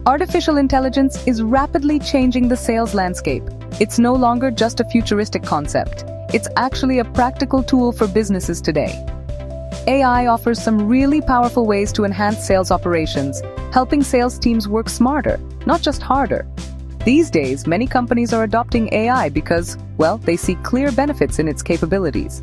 Artificial intelligence is rapidly changing the sales landscape. It's no longer just a futuristic concept. It's actually a practical tool for businesses today. AI offers some really powerful ways to enhance sales operations, helping sales teams work smarter, not just harder. These days, many companies are adopting AI because, well, they see clear benefits in its capabilities.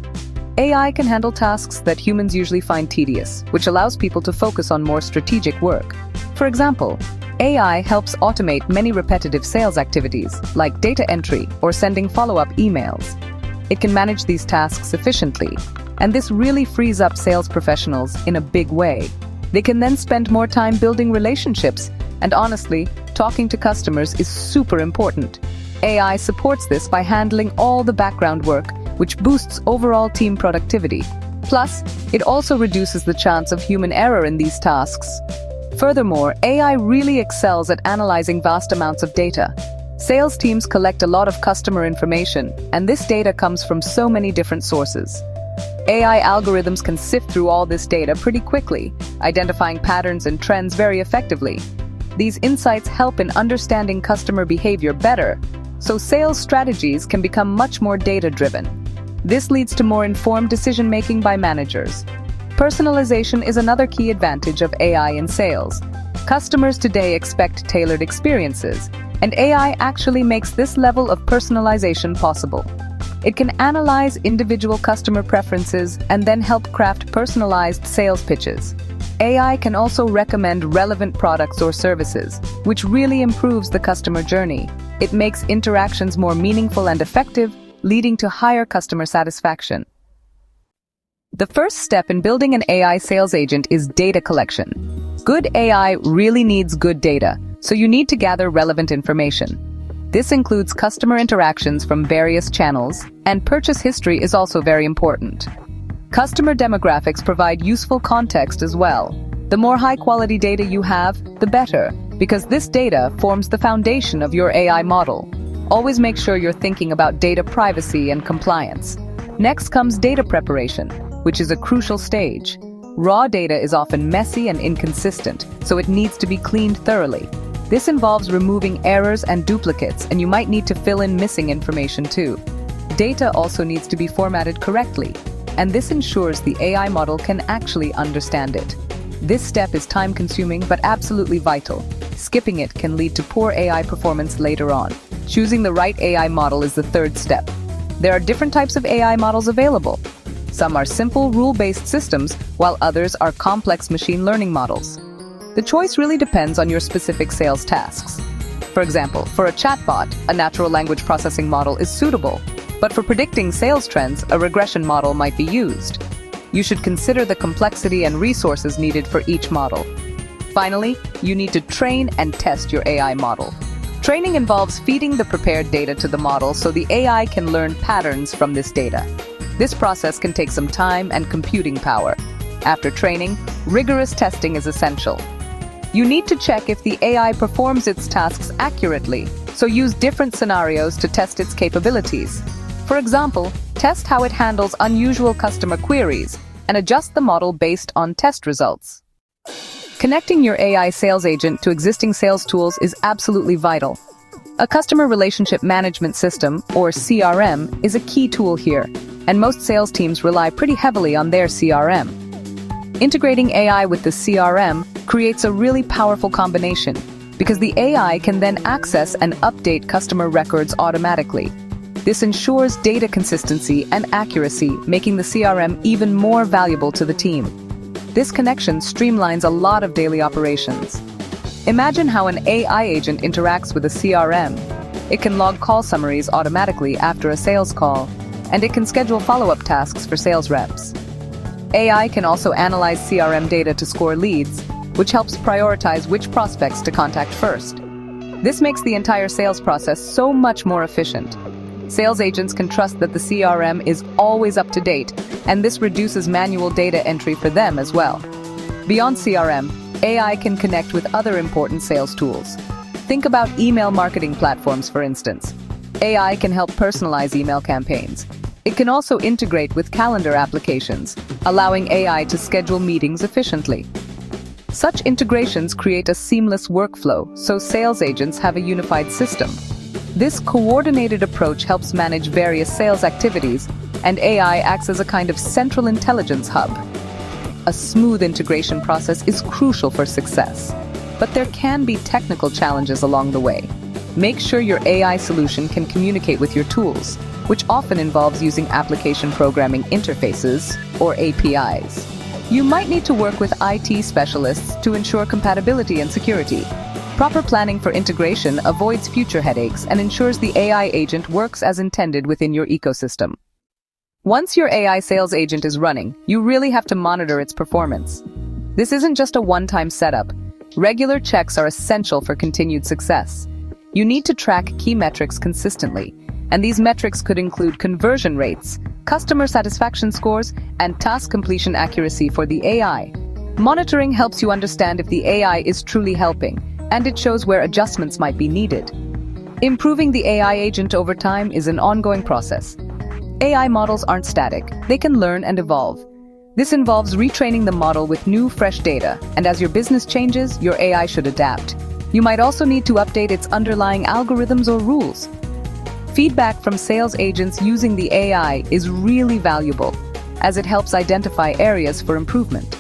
AI can handle tasks that humans usually find tedious, which allows people to focus on more strategic work. For example, AI helps automate many repetitive sales activities, like data entry or sending follow-up emails. It can manage these tasks efficiently, and this really frees up sales professionals in a big way. They can then spend more time building relationships, and honestly, talking to customers is super important. AI supports this by handling all the background work, which boosts overall team productivity. Plus, it also reduces the chance of human error in these tasks. Furthermore, AI really excels at analyzing vast amounts of data. Sales teams collect a lot of customer information, and this data comes from so many different sources. AI algorithms can sift through all this data pretty quickly, identifying patterns and trends very effectively. These insights help in understanding customer behavior better, so sales strategies can become much more data-driven. This leads to more informed decision-making by managers. Personalization is another key advantage of AI in sales. Customers today expect tailored experiences, and AI actually makes this level of personalization possible. It can analyze individual customer preferences and then help craft personalized sales pitches. AI can also recommend relevant products or services, which really improves the customer journey. It makes interactions more meaningful and effective, leading to higher customer satisfaction. The first step in building an AI sales agent is data collection. Good AI really needs good data, so you need to gather relevant information. This includes customer interactions from various channels, and purchase history is also very important. Customer demographics provide useful context as well. The more high-quality data you have, the better, because this data forms the foundation of your AI model. Always make sure you're thinking about data privacy and compliance. Next comes data preparation, which is a crucial stage. Raw data is often messy and inconsistent, so it needs to be cleaned thoroughly. This involves removing errors and duplicates, and you might need to fill in missing information too. Data also needs to be formatted correctly, and this ensures the AI model can actually understand it. This step is time-consuming but absolutely vital. Skipping it can lead to poor AI performance later on. Choosing the right AI model is the third step. There are different types of AI models available. Some are simple, rule-based systems, while others are complex machine learning models. The choice really depends on your specific sales tasks. For example, for a chatbot, a natural language processing model is suitable, but for predicting sales trends, a regression model might be used. You should consider the complexity and resources needed for each model. Finally, you need to train and test your AI model. Training involves feeding the prepared data to the model so the AI can learn patterns from this data. This process can take some time and computing power. After training, rigorous testing is essential. You need to check if the AI performs its tasks accurately, so use different scenarios to test its capabilities. For example, test how it handles unusual customer queries and adjust the model based on test results. Connecting your AI sales agent to existing sales tools is absolutely vital. A customer relationship management system, or CRM, is a key tool here, and most sales teams rely pretty heavily on their CRM. Integrating AI with the CRM creates a really powerful combination, because the AI can then access and update customer records automatically. This ensures data consistency and accuracy, making the CRM even more valuable to the team. This connection streamlines a lot of daily operations. Imagine how an AI agent interacts with a CRM. It can log call summaries automatically after a sales call, and it can schedule follow-up tasks for sales reps. AI can also analyze CRM data to score leads, which helps prioritize which prospects to contact first. This makes the entire sales process so much more efficient. Sales agents can trust that the CRM is always up to date, and this reduces manual data entry for them as well. Beyond CRM, AI can connect with other important sales tools. Think about email marketing platforms, for instance. AI can help personalize email campaigns. It can also integrate with calendar applications, allowing AI to schedule meetings efficiently. Such integrations create a seamless workflow, so sales agents have a unified system. This coordinated approach helps manage various sales activities, and AI acts as a kind of central intelligence hub. A smooth integration process is crucial for success, but there can be technical challenges along the way. Make sure your AI solution can communicate with your tools, which often involves using application programming interfaces, or APIs. You might need to work with IT specialists to ensure compatibility and security. Proper planning for integration avoids future headaches and ensures the AI agent works as intended within your ecosystem. Once your AI sales agent is running, you really have to monitor its performance. This isn't just a one-time setup. Regular checks are essential for continued success. You need to track key metrics consistently, and these metrics could include conversion rates, customer satisfaction scores, and task completion accuracy for the AI. Monitoring helps you understand if the AI is truly helping, and it shows where adjustments might be needed. Improving the AI agent over time is an ongoing process. AI models aren't static. They can learn and evolve. This involves retraining the model with new, fresh data, and as your business changes, your AI should adapt. You might also need to update its underlying algorithms or rules. Feedback from sales agents using the AI is really valuable, as it helps identify areas for improvement.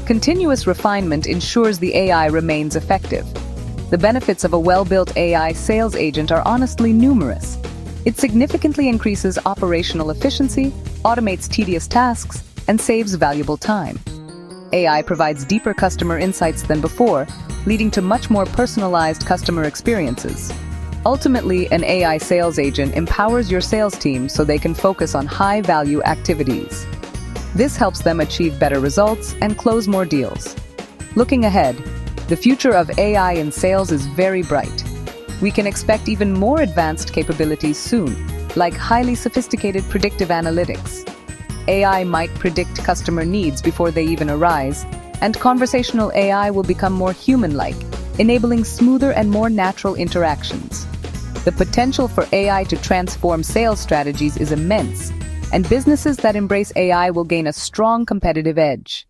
Continuous refinement ensures the AI remains effective. The benefits of a well-built AI sales agent are honestly numerous. It significantly increases operational efficiency, automates tedious tasks, and saves valuable time. AI provides deeper customer insights than before, leading to much more personalized customer experiences. Ultimately, an AI sales agent empowers your sales team so they can focus on high-value activities. This helps them achieve better results and close more deals. Looking ahead, the future of AI in sales is very bright. We can expect even more advanced capabilities soon, like highly sophisticated predictive analytics. AI might predict customer needs before they even arise, and conversational AI will become more human-like, enabling smoother and more natural interactions. The potential for AI to transform sales strategies is immense, and businesses that embrace AI will gain a strong competitive edge.